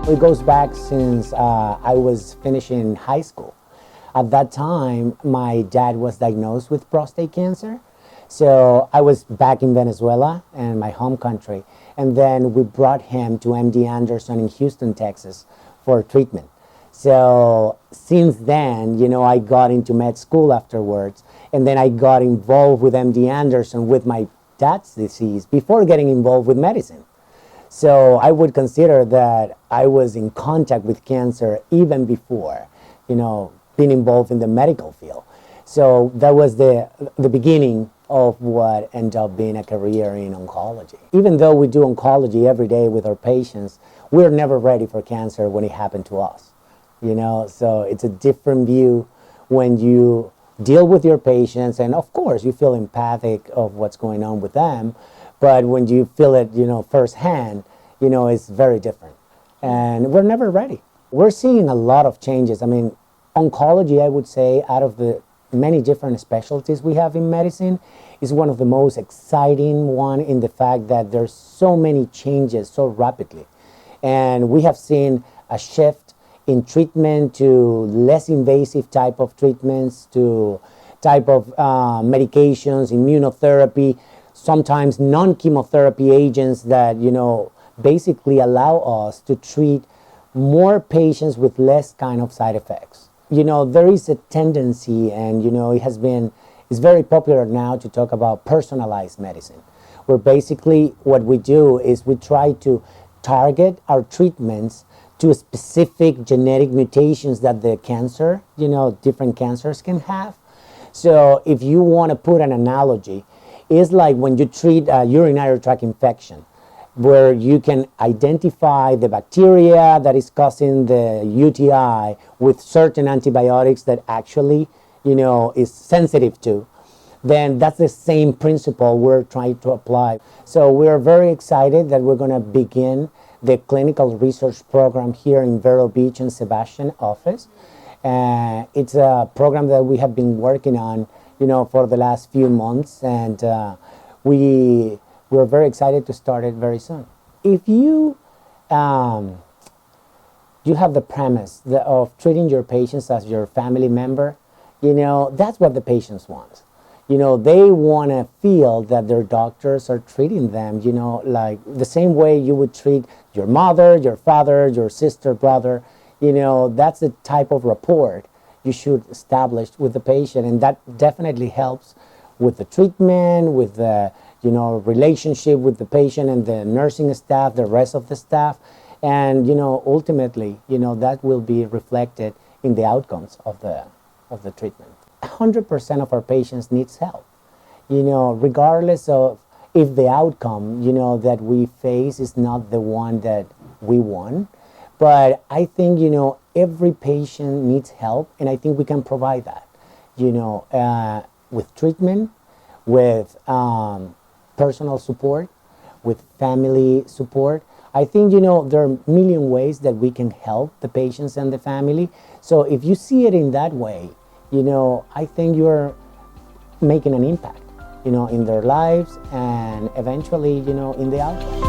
It goes back since I was finishing high school. At that time, my dad was diagnosed with prostate cancer. So I was back in Venezuela and my home country. And then we brought him to MD Anderson in Houston, Texas for treatment. So since then, I got into med school afterwards. And then I got involved with MD Anderson with my dad's disease before getting involved with medicine. So I would consider that I was in contact with cancer even before, being involved in the medical field. So that was the beginning of what ended up being a career in oncology. Even though we do oncology every day with our patients, we're never ready for cancer when it happened to us. So it's a different view when you deal with your patients, and of course you feel empathic of what's going on with them, but when you feel it, firsthand, it's very different. And we're never ready. We're seeing a lot of changes. I mean, oncology, I would say, out of the many different specialties we have in medicine, is one of the most exciting one in the fact that there's so many changes so rapidly. And we have seen a shift in treatment to less invasive type of treatments, to type of medications, immunotherapy, sometimes non-chemotherapy agents that, basically allow us to treat more patients with less kind of side effects. There is a tendency, and it's very popular now to talk about personalized medicine, where basically what we do is we try to target our treatments to specific genetic mutations that the cancer, different cancers can have. So if you want to put an analogy, it's like when you treat a urinary tract infection, where you can identify the bacteria that is causing the UTI with certain antibiotics that actually, is sensitive to, then that's the same principle we're trying to apply. So we're very excited that we're going to begin the clinical research program here in Vero Beach and Sebastian office. It's a program that we have been working on, for the last few months, and we're very excited to start it very soon. If you have the premise of treating your patients as your family member, that's what the patients want. They want to feel that their doctors are treating them, like the same way you would treat your mother, your father, your sister, brother. That's the type of rapport you should establish with the patient, and that definitely helps with the treatment, with the relationship with the patient and the nursing staff, the rest of the staff, and ultimately, that will be reflected in the outcomes of the treatment. 100% of our patients needs help, regardless of if the outcome, that we face is not the one that we want. But I think, every patient needs help, and I think we can provide that, with treatment, with personal support, with family support. I think, there are a million ways that we can help the patients and the family. So if you see it in that way, I think you're making an impact, in their lives and eventually, in the outcome.